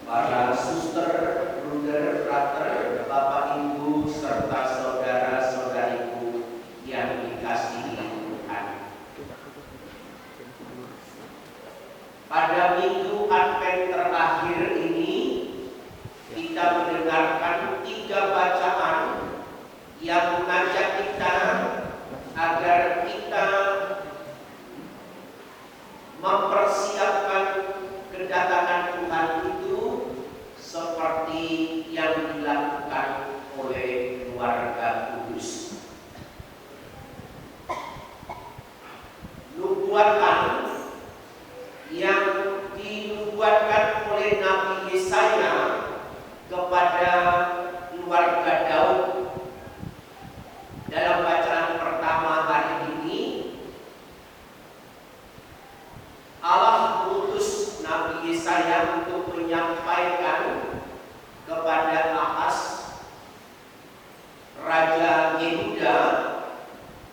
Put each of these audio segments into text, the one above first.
para suster, bruder, frater, Bapak Ibu, serta saudara-saudariku yang dikasihi Tuhan. Pada minggu Advent terakhir ini, kita mendengarkan 3 bacaan yang mengajak kita agar kita mempersiapkan kedatangan Tuhan itu seperti yang dilakukan oleh keluarga kudus. Nubuatan yang dinubuatkan oleh Nabi Yesaya kepada keluarga Daud dalam bacaan pertama hari ini, Allah mengutus Nabi Yesaya untuk menyampaikan kepada Ahaz, Raja Yehuda,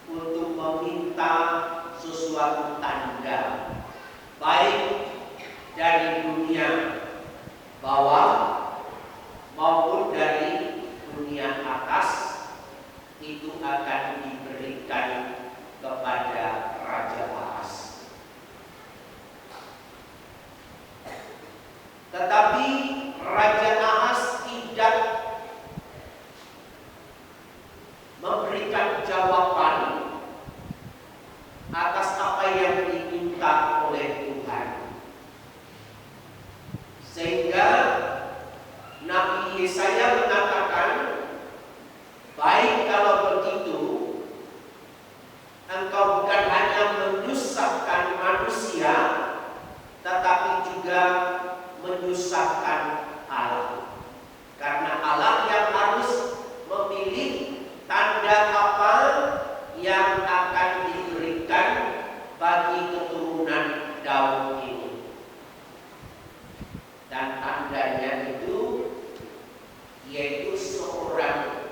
untuk meminta sesuatu tanda, baik dari dunia bawah maupun dari dunia atas, itu akan diberikan kepada Raja Ahaz. Tetapi Raja Ahaz tidak memberikan jawaban atas apa yang diminta oleh Tuhan, sehingga Nabi Yesaya mengatakan, baik kalau begitu, engkau bukan hanya menyusahkan manusia, tetapi juga menyusahkan Allah. Karena Allah yang harus memilih tanda apa yang akan diberikan bagi keturunan Daud ini. Dan tandanya itu yaitu seorang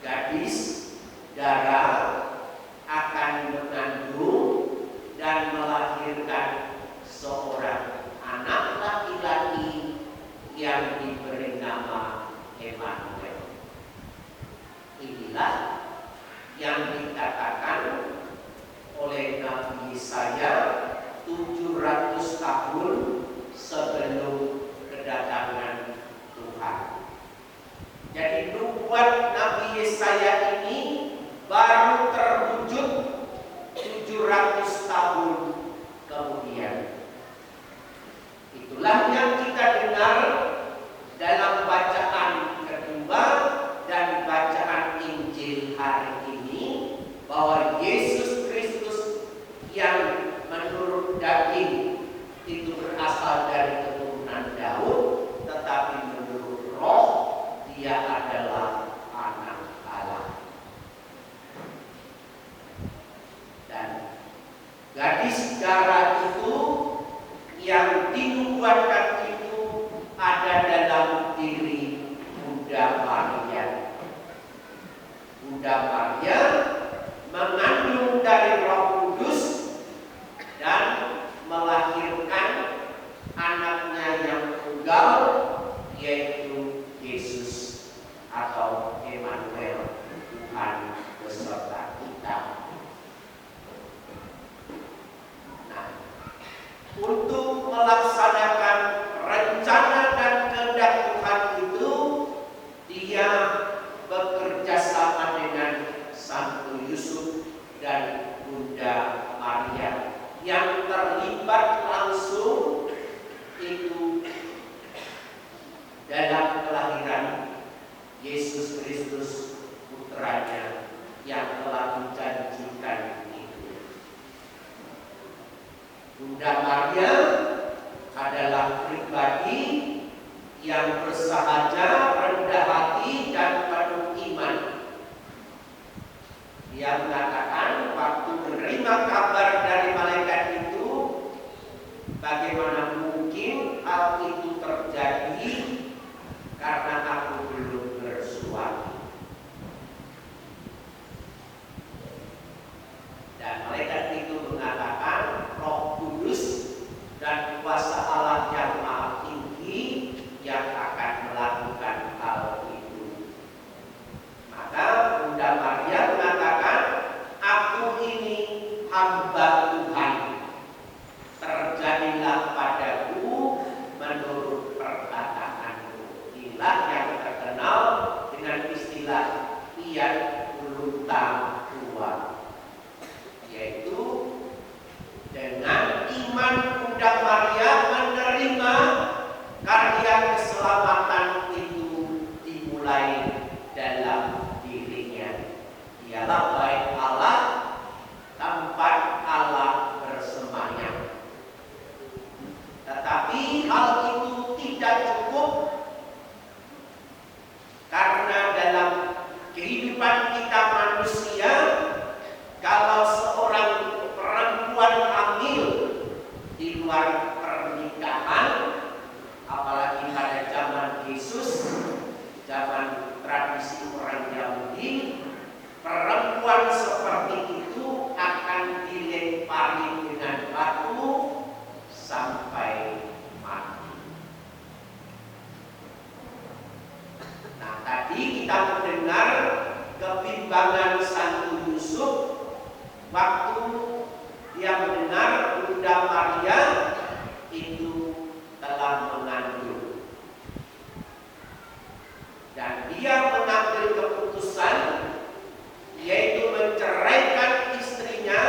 gadis darah akan mengandung dan melahirkan seorang anak laki-laki yang diberi nama Emmanuel. Inilah yang dikatakan oleh Nabi Yesaya 700 tahun sebelum kedatangan Tuhan. Jadi nubuat Nabi Yesaya ini baru terwujud 700 tahun kemudian. Itulah yang kita dengar dalam bacaan kedua dan bacaan Injil hari ini, bahwa Yesus Kristus yang menurut daging itu berasal dari keturunan Daud, tetapi menurut roh dia adalah anak Allah. Dan gadis darah itu yang dinubuatkan itu ada dalam diri Bunda Maria. Bunda Maria mengandung dari Roh Kudus dan melahirkan anaknya yang tunggal, yaitu Yesus atau Emmanuel, Tuhan beserta kita. Nah, untuk melaksanakan rencana dan kehendak Tuhan itu, dia bekerja sama dengan Santo Yusuf dan Bunda Maria. Yang terlibat langsung itu dalam kelahiran Yesus Kristus, putranya yang telah dijanjikan itu. Bunda Maria adalah pribadi yang bersahaja, rendah hati, dan penuh iman. Dia mengatakan waktu menerima kabar dari malaikat itu, bagaimana mungkin hal itu terjadi karena aku belum bersuami. Dan malaikat itu mengatakan, Roh Kudus dan kuasa Allah yang maha tinggi yang terjadilah padaku menurut perkataanmu. Inilah yang terkenal dengan istilah iat ulunta tua, yaitu dengan iman Bunda Maria menerima karya keselamatan itu dimulai dalam dirinya. Ialah bait Allah, tempat Allah bersemayam. Tetapi hal itu tidak cukup, karena dalam kehidupan kita manusia, kalau seorang perempuan hamil di luar pernikahan, apalagi pada zaman Yesus, zaman tradisi orang Yahudi, perempuan seperti itu akan dilempari dengan batu sampai mati. Nah, tadi kita mendengar kebimbangan Santo Yusuf waktu dia mendengar Bunda Maria itu telah mengandung, dan dia mengambil keputusan, yaitu menceraikan istrinya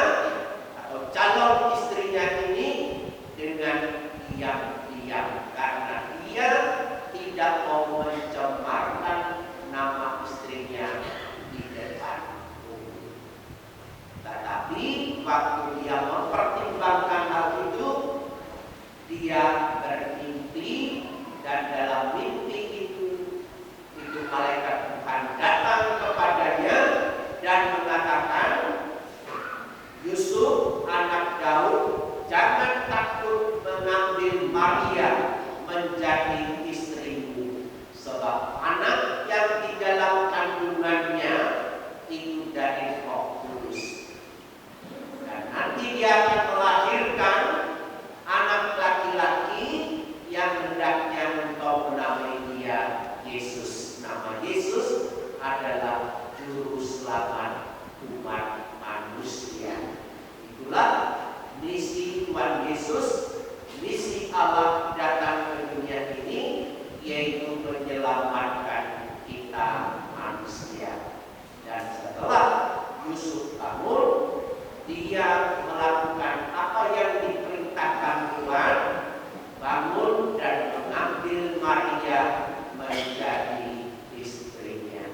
atau calon istrinya ini dengan diam-diam, karena dia tidak mau mencemarkan nama istrinya di depan umum. Tetapi waktu dia mempertimbangkan hal itu, dia bermimpi, dan dalam mimpi itu malaikat Tuhan datang kepadanya dan mengatakan, Yusuf anak Daud, jangan takut mengambil Maria menjadi istrimu, sebab anak yang di dalam kandungannya itu dari Roh Kudus, dan nanti dia akan melahirkan anak laki-laki yang hendaknya engkau menamai dia Yesus. Nama Yesus adalah juru selamat umat manusia. Itulah misi Tuhan Yesus, misi Allah datang ke dunia ini, yaitu menyelamatkan kita manusia. Dan setelah Yusuf bangun, dia melakukan apa yang diperintahkan Tuhan, bangun dan mengambil Maria menjadi istrinya.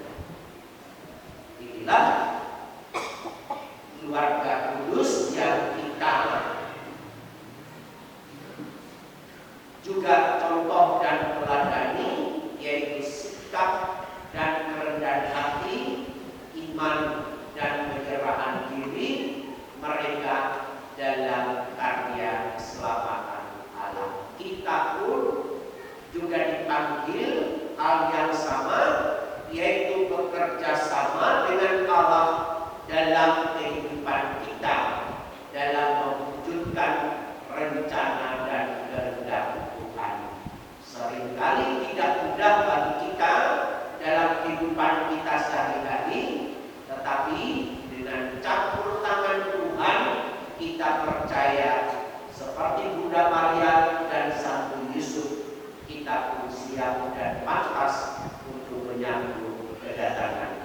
Inilah keluarga kudus yang kita juga contoh dan teladani, yaitu sikap dan kerendahan hati, iman dan penyerahan diri mereka dalam karya keselamatan Allah. Kita pun juga dipanggil hal yang sama, yaitu bekerja sama dengan Allah dalam kehidupan kita, dalam mewujudkan rencana dan kehendak Tuhan. Seringkali tidak mudah bagi kita dalam kehidupan kita sehari-hari, tetapi dengan campur tangan Tuhan, kita percaya seperti Bunda Maria dan Santo Yusuf, kita pun siap dan pantas untuk menyambut kedatangan